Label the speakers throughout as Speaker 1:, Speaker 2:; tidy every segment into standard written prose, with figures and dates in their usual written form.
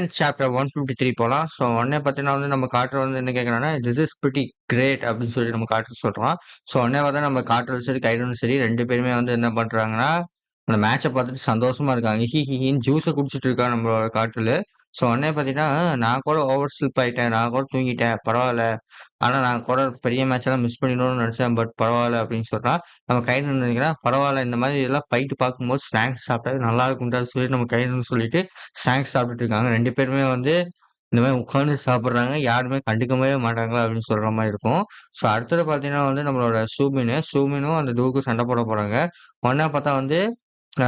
Speaker 1: And chapter 153 போலாம். So உடனே பார்த்தீங்கன்னா வந்து நம்ம காட்டுற வந்து என்ன கேட்குறான்னா, திஸ் இஸ் பிரிட்டி கிரேட் அப்படின்னு சொல்லி நம்ம காட்டுற சொல்றோம். ஸோ உடனே பார்த்தா நம்ம காட்டுறதும் சரி, கைடும் சரி 2 பேருமே வந்து என்ன பண்றாங்கன்னா, அந்த மேட்ச பார்த்துட்டு சந்தோஷமா இருக்காங்க. ஹின்னு ஜூஸ குடிச்சிட்டு இருக்கான் நம்மளோட காட்டுல. ஸோ உடனே பார்த்தீங்கன்னா, நான் கூட ஓவர் ஸ்லிப் ஆயிட்டேன். நான் கூட தூங்கிட்டேன். பரவால்ல. ஆனா நான் கூட பெரிய மேட்ச் எல்லாம் மிஸ் பண்ணிடுவோம்னு நினைச்சேன். பட் பரவால்ல அப்படின்னு சொல்றான். நம்ம கைடு நினைக்கிறேன், பரவால்ல இந்த மாதிரி எல்லாம் ஃபைட் பார்க்கும்போது ஸ்நாக்ஸ் சாப்பிட்டா நல்லா இருக்கும்டா சொல்லி நம்ம கைடுன்னு சொல்லிட்டு ஸ்நாக்ஸ் சாப்பிட்டுட்டு இருக்காங்க. 2 பேருமே வந்து இந்த மாரி உட்கார்ந்து சாப்பிடுறாங்க. யாருமே கண்டுக்கவே மாட்டாங்களா அப்படின்னு சொல்ற மாரி இருக்கும். ஸோ அடுத்தது பார்த்தீங்கன்னா வந்து நம்மளோட சூமினும் அந்த டூக்கும் சண்டை போட போறாங்க. ஒண்ணா பார்த்தா வந்து ஆ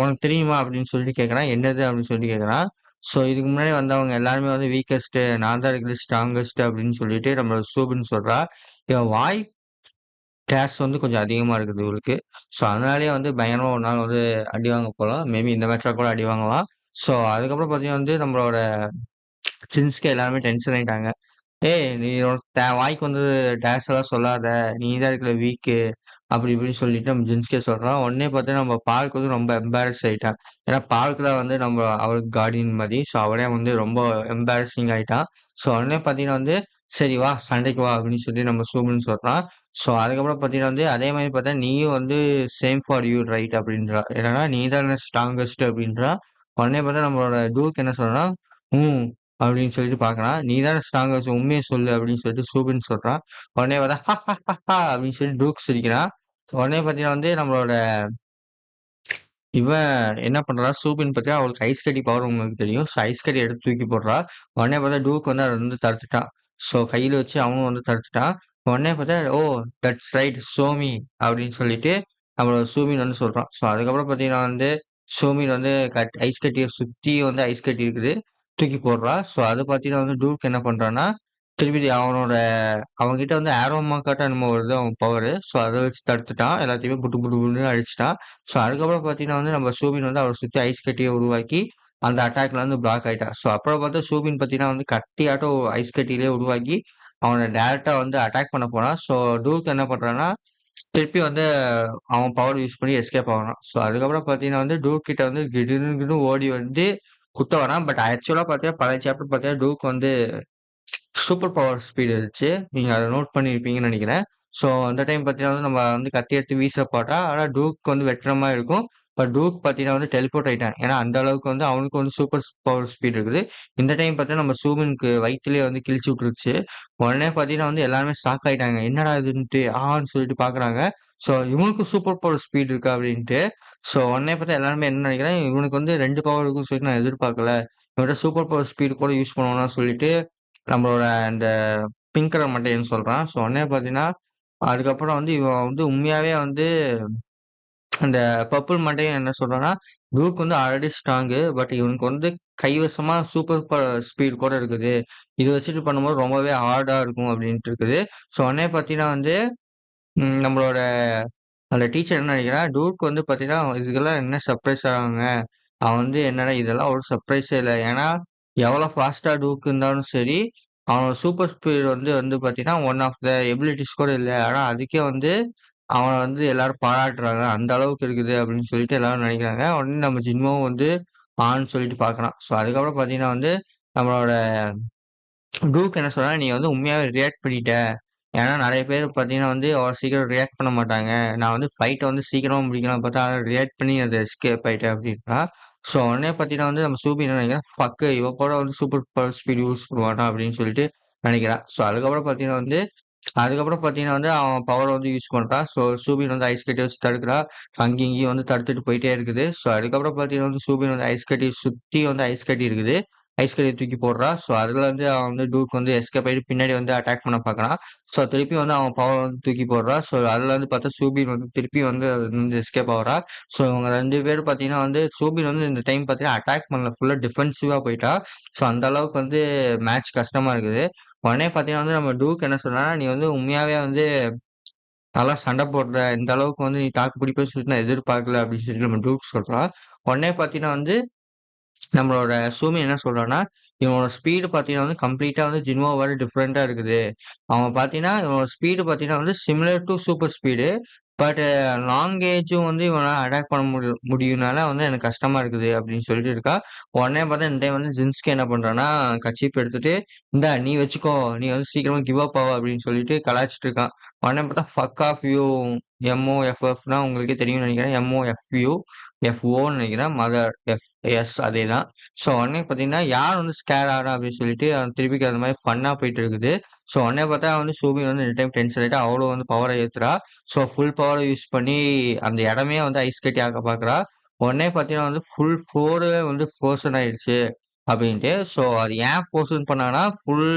Speaker 1: "உனக்கு தெரியுமா?" அப்படின்னு சொல்லிட்டு கேட்குறான். "என்னது?" அப்படின்னு சொல்லிட்டு கேட்குறான். ஸோ இதுக்கு முன்னாடி வந்தவங்க எல்லாருமே வந்து வீக்கஸ்ட்டு, நான் தான் இருக்கிறதுல ஸ்ட்ராங்கஸ்ட் அப்படின்னு சொல்லிட்டு நம்மளோட சூபின் சொல்றா. இவன் வாய் கேஸ் வந்து கொஞ்சம் அதிகமா இருக்குது இவளுக்கு. ஸோ அதனாலேயே வந்து பயங்கரமா ஒரு நாள் வந்து அடி வாங்க போலாம். மேபி இந்த மேட்ச்ல கூட அடி வாங்கலாம். ஸோ அதுக்கப்புறம் பார்த்தீங்கன்னா வந்து நம்மளோட சின்ஸ்கே எல்லாருமே டென்ஷன் ஆயிட்டாங்க. "ஏய்! நீ உனக்கு வாய்க்கு வந்தது டேஷ் எல்லாம் சொல்லாத. நீ தான் இருக்கிற வீக்கு." அப்படி இப்படின்னு சொல்லிட்டு நம்ம ஜின்ஸ்கே சொல்றான். உடனே பார்த்தீங்கன்னா, நம்ம பால்க் வந்து ரொம்ப எம்பாரஸ் ஆயிட்டான். ஏன்னா பால்க் தான் வந்து நம்ம அவளுக்கு கார்டியன் மாரி. ஸோ அவனே வந்து ரொம்ப எம்பாரஸிங் ஆயிட்டான். ஸோ உடனே பார்த்தீங்கன்னா வந்து, "சரி வா, சண்டைக்கு வா." அப்படின்னு சொல்லி நம்ம சூமன் சொல்றான். ஸோ அதுக்கப்புறம் பார்த்தீங்கன்னா வந்து, அதே மாரி பார்த்தா, "நீயும் வந்து சேம் ஃபார் யூ ரைட்." அப்படின்றா. என்னன்னா, "நீ தானே ஸ்ட்ராங்கஸ்ட்." அப்படின்றா. உடனே பார்த்தா நம்மளோட டூக் என்ன சொல்றான், "ம்." அப்படின்னு சொல்லிட்டு பார்க்குறான். "நீ தானே ஸ்ட்ராங்கஸ்ட் உண்மைய சொல்லு." அப்படின்னு சொல்லிட்டு சூபின் சொல்றான். உடனே பார்த்தா, அப்படின்னு சொல்லி டூக் சிரிக்கிறான். உடனே பார்த்தீங்கன்னா வந்து நம்மளோட இவன் என்ன பண்றான், சூபின் பார்த்தீங்கன்னா அவளுக்கு ஐஸ் கட்டி பவர் உங்களுக்கு தெரியும். ஸோ ஐஸ் கட்டி எடுத்து தூக்கி போடுறா. உடனே பார்த்தா டூக் வந்து அத வந்து தடுத்துட்டான். ஸோ கையில வச்சு அவனும் வந்து தடுத்துட்டான். உடனே பார்த்தா, "oh! That's right show me." அப்படின்னு சொல்லிட்டு நம்மளோட சூமின் வந்து சொல்றான். ஸோ அதுக்கப்புறம் பார்த்தீங்கன்னா வந்து சூமின் வந்து ஐஸ் கட்டிய சுத்தி வந்து ஐஸ் கட்டி இருக்குது. தூக்கி போடுறா. ஸோ அது பார்த்தீங்கன்னா வந்து டூக் என்ன பண்றான்னா, திருப்பி அவன்கிட்ட வந்து ஆரோ மார்க்காட்டம் என்னமோ வருது அவன் பவரு. ஸோ அத வச்சு தடுத்துட்டான். எல்லாத்தையுமே புட்டு புட்டு புட்டுன்னு அடிச்சுட்டான். ஸோ அதுக்கப்புறம் பார்த்தீங்கன்னா வந்து நம்ம சூபின் வந்து அவர சுத்தி ஐஸ் கட்டிய உருவாக்கி, அந்த அட்டாக்ல வந்து பிளாக் ஆயிட்டான். ஸோ அப்புறம் பார்த்தா சூபின் பார்த்தீங்கன்னா வந்து கட்டியாட்டம் ஐஸ் கட்டியிலேயே உருவாக்கி, அவன டைரக்ட்டா வந்து அட்டாக் பண்ண போனான். ஸோ டூக் என்ன பண்றான்னா, திருப்பி வந்து அவன் பவர் யூஸ் பண்ணி எஸ்கேப் ஆகுறான். ஸோ அதுக்கப்புறம் பார்த்தீங்கன்னா வந்து டூக் கிட்ட வந்து கிடுகிடுன்னு ஓடி வந்து குத்த வரான். பட் ஆக்சுவலா பார்த்தீங்கன்னா பழைய சாப்டர் பார்த்தீங்கன்னா டூக் வந்து சூப்பர் பவர் ஸ்பீடு இருந்துச்சு. நீங்க அத நோட் பண்ணியிருப்பீங்கன்னு நெனைக்கிறேன். ஸோ அந்த டைம் பார்த்தீங்கன்னா வந்து நம்ம வந்து கத்தி எடுத்து வீச போட்டா, ஆனா டூக் வந்து வெட்டுற மாரி இருக்கும். பட் டூக் பார்த்தீங்கன்னா வந்து டெலிபோர்ட் ஆயிட்டான். ஏன்னா அந்த அளவுக்கு வந்து அவனுக்கு வந்து சூப்பர் பவர் ஸ்பீட் இருக்குது. இந்த டைம் பார்த்தீங்கன்னா நம்ம சூமனுக்கு வயித்திலேயே வந்து கிழிச்சு விட்டுருச்சு. உடனே பார்த்தீங்கன்னா வந்து எல்லாருமே ஷாக் ஆயிட்டாங்க. என்னடா இதுன்ட்டு ஆன்னு சொல்லிட்டு பார்க்குறாங்க. ஸோ இவனுக்கும் சூப்பர் பவர் ஸ்பீட் இருக்கா அப்படின்ட்டு. ஸோ உடனே பார்த்தா எல்லாருமே என்ன நெனைக்கிறேன், இவனுக்கு வந்து 2 பவர் இருக்குன்னு சொல்லிட்டு நான் எதிர்பார்க்கல. இவன்ட்ட சூப்பர் பவர் ஸ்பீட் கூட யூஸ் பண்ணுவானான்னு சொல்லிட்டு நம்மளோட அந்த பிங்க் கலர் மட்டையன்னு சொல்றான். ஸோ உடனே பார்த்தீங்கன்னா, அதுக்கப்புறம் வந்து இவன் வந்து உண்மையாவே வந்து அந்த பர்பிள் மட்டையன் என்ன சொல்றான்னா, "ப்ரூக் வந்து ஆல்ரெடி ஸ்ட்ராங்கு. பட் இவனுக்கு வந்து கைவசமா சூப்பர் ஸ்பீட் கூட இருக்குது. இத வச்சுட்டு பண்ணும்போது ரொம்பவே ஹார்டா இருக்கும்." அப்படின்ட்டு இருக்குது. ஸோ உடனே பார்த்தீங்கன்னா வந்து நம்மளோட அந்த டீச்சர் என்ன நினைக்கிறான், டூக் வந்து பார்த்தீங்கன்னா, இதுக்கெல்லாம் என்ன சர்ப்ரைஸ் ஆவாங்க. அவன் வந்து என்னடா இதெல்லாம் ஒரு சர்ப்ரைஸே இல்ல. ஏன்னா, எவ்வளோ ஃபாஸ்ட்டா டூக் இருந்தாலும் சரி, அவனோட சூப்பர் ஸ்பீட் வந்து வந்து பார்த்தீங்கன்னா, ஒன் ஆஃப் த எபிலிட்டீஸ் கூட இல்ல. ஆனா அதுக்கே வந்து அவன வந்து எல்லாரும் பாராட்டுறாங்க. அந்த அளவுக்கு இருக்குது அப்படின்னு சொல்லிட்டு எல்லாரும் நினைக்கிறாங்க. உடனே நம்ம ஜின்வோவும் வந்து ஆன்னு சொல்லிட்டு பார்க்குறான். ஸோ அதுக்கப்புறம் பார்த்தீங்கன்னா வந்து, நம்மளோட டூக் என்ன சொல்றான்னா, "நீ வந்து உண்மையாவே ரியாக்ட் பண்ணிட்ட. ஏன்னா நெறைய பேர் பார்த்தீங்கன்னா வந்து அவ்வளோ சீக்கிரம் ரியாக்ட் பண்ண மாட்டாங்க. நான் வந்து ஃபைட்ட வந்து சீக்கிரமா முடிக்கலாம்னு பார்த்தா, ரியாக்ட் பண்ணி அது எஸ்கேப் ஆயிட்டேன்" அப்படின்றான். ஸோ உடனே பார்த்தீங்கன்னா வந்து நம்ம சூபி என்ன நினைக்கிறான், இவன் கூட வந்து சூப்பர் பவர் ஸ்பீட் யூஸ் பண்ணுவானா அப்படின்னு சொல்லிட்டு நினைக்கிறான். ஸோ அதுக்கப்புறம் பார்த்தீங்கன்னா வந்து அவன் பவர வந்து யூஸ் பண்றான். ஸோ சூபின் வந்து ஐஸ் கட்டி வச்சு தடுக்குறான். அங்கேயும் இங்கேயும் வந்து தடுத்துட்டு போயிட்டே இருக்குது. ஸோ அதுக்கப்புறம் பார்த்தீங்கன்னா வந்து சூபின் வந்து ஐஸ் கட்டி சுத்தி வந்து ஐஸ் கட்டி இருக்குது. ஐஸ் கட்டிய தூக்கி போடுறா. ஸோ அதுல வந்து அவன் வந்து டூக் வந்து எஸ்கேப் ஆயிட்டு பின்னாடி வந்து அட்டாக் பண்ண பார்க்குறான். ஸோ திருப்பி வந்து அவன் பவர் வந்து தூக்கி போடுறா. ஸோ அதுல வந்து பார்த்தா சூபின் வந்து திருப்பி வந்து அதுலருந்து எஸ்கேப் ஆகுறா. ஸோ இவங்க 2 பேரும் பார்த்தீங்கன்னா வந்து சூபின் வந்து இந்த டைம் பார்த்தீங்கன்னா அட்டாக் பண்ணல. ஃபுல்லா டிஃபென்சிவா போயிட்டா. ஸோ அந்த அளவுக்கு வந்து மேட்ச் கஷ்டமா இருக்குது. உடனே பார்த்தீங்கன்னா வந்து நம்ம டூக் என்ன சொல்றான்னா, "நீ வந்து உண்மையாவே வந்து நல்லா சண்டை போடுற. இந்த அளவுக்கு வந்து நீ தாக்கு பிடிப்பேன்னு சொல்லிட்டு நான் எதிர்பார்க்கல." அப்படின்னு சொல்லிட்டு நம்ம டூக் சொல்றான். உடனே பார்த்தீங்கன்னா வந்து நம்மளோட சூமி என்ன சொல்றான்னா, இவனோட ஸ்பீடு பார்த்தீங்கன்னா வந்து கம்ப்ளீட்டா வந்து ஜின்வோவோட டிஃபரெண்ட்டா இருக்குது. அவன் பார்த்தீங்கன்னா, இவனோட ஸ்பீடு பார்த்தீங்கன்னா வந்து similar to super speed. But long ஏஜும் வந்து இவனால அட்டாக் பண்ண முடியும்னால வந்து எனக்கு கஷ்டமா இருக்குது அப்படின்னு சொல்லிட்டு இருக்கா. உடனே பார்த்தா இந்த டைம் வந்து ஜின்ஸ்கே என்ன பண்றான்னா, கர்ச்சீப் எடுத்துட்டு, "இந்தா நீ வச்சுக்கோ. நீ வந்து சீக்கிரமா கிவ் அப் ஆவ" அப்படின்னு சொல்லிட்டு கலாய்ச்சிட்டு இருக்கான். உடனே பார்த்தா ஃபக் ஆஃப் யூ எம்ஓஎஃப்எஃப்னா உங்களுக்கே தெரியும்னு நெனைக்கிறேன். எம்ஓஎஃப்யூ எஃப்ஓன்னு நெனைக்கிறேன். மதர் எஸ் அதேதான். ஸோ உடனே பார்த்தீங்கன்னா, யார் வந்து ஸ்கேர் ஆறா அப்படின்னு சொல்லிட்டு திருப்பிக்கு அந்த மாரி ஃபன்னா போயிட்டு இருக்குது. ஸோ உடனே பார்த்தா வந்து சூபி வந்து இந்த டைம் டென்ஷன் ஆயிட்டா, அவளும் வந்து பவர ஏத்துறா. ஸோ ஃபுல் பவர யூஸ் பண்ணி அந்த இடமே வந்து ஐஸ் கட்டி ஆக்க பார்க்குறா. உடனே பார்த்தீங்கன்னா வந்து ஃபுல் ஃப்ளோரே வந்து ஃப்ரோசன் ஆயிடுச்சு அப்படின்ட்டு. ஸோ அது ஏன் ஃப்ரோசன் பண்ணான்னா, ஃபுல்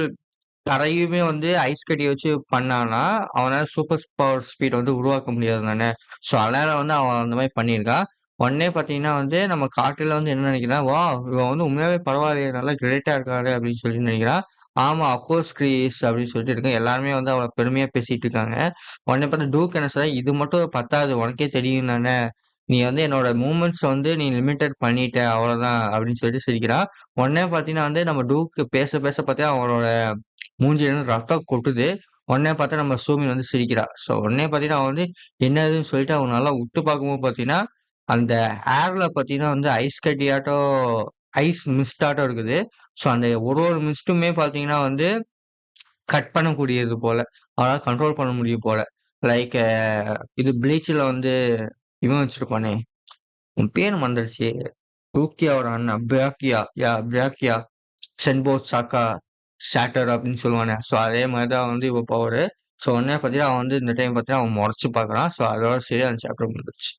Speaker 1: தரையுமே வந்து ஐஸ் கட்டிய வச்சு பண்ணான்னா, அவனால சூப்பர் பவர் ஸ்பீட வந்து உருவாக்க முடியாது தானே! ஸோ அதனால வந்து அவன் அந்த மாரி பண்ணியிருக்கான். உடனே பார்த்தீங்கன்னா வந்து நம்ம காட்டுல வந்து என்ன நினைக்கிறான், "வாவ்! இவன் வந்து உண்மையாவே பரவாயில்லையே! நல்லா கிரேட்டா இருக்காரு" அப்படின்னு சொல்லி நினைக்கிறான். ஆமா, அஃப்கோர்ஸ் கிரீஸ் அப்படின்னு சொல்லிட்டு இருக்கான். எல்லாருமே வந்து அவன பெருமையா பேசிட்டு இருக்காங்க. உடனே பார்த்தா டூக் என்ன சொல்றான், "இது மட்டும் பத்தாது. உனக்கே தெரியும் தானே! நீ வந்து என்னோட மூவ்மெண்ட்ஸ் வந்து நீ லிமிட்டட் பண்ணிட்ட அவ்வளோதான்" அப்படின்னு சொல்லிட்டு சிரிக்கிறான். உடனே பார்த்தீங்கன்னா வந்து நம்ம டூக் பேச பேச பார்த்தீங்கன்னா அவனோட மூஞ்சிலருந்து ரத்தம் கொட்டுது. உடனே பார்த்தா நம்ம சூமி வந்து சிரிக்கிறா. ஸோ உடனே பார்த்தீங்கன்னா, அவன் வந்து என்னதுன்னு சொல்லிட்டு அவன நல்லா உத்து பார்க்கும்போது பார்த்தீங்கன்னா, அந்த ஏர்ல பார்த்தீங்கன்னா வந்து ஐஸ் கட்டியாட்டம் ஐஸ் மிஸ்ட்டாட்டம் இருக்குது. ஸோ அந்த ஒரு ஒரு மிஸ்ட்டுமே பார்த்தீங்கன்னா வந்து கட் பண்ணக்கூடியது போல. அவனால கண்ட்ரோல் பண்ண முடியும் போல. லைக் இது ப்ளீச்ல வந்து இவன் வச்சிருப்பானே, அவன் பேரு மறந்துருச்சு. டூக்கியாவோட அண்ணன் பிராக்கியா. சென்போ சாக்கா ஷேட்டர் அப்படின்னு சொல்லுவானே. ஸோ அதே மாரி தான் வந்து இவ பவரு. ஸோ உடனே பார்த்தீங்கன்னா, அவன் வந்து இந்த டைம் பார்த்தீங்கன்னா, அவன் மொறச்சு பார்க்குறான். ஸோ அதோட சரி அந்த சாப்டர் முடிஞ்சிருச்சு.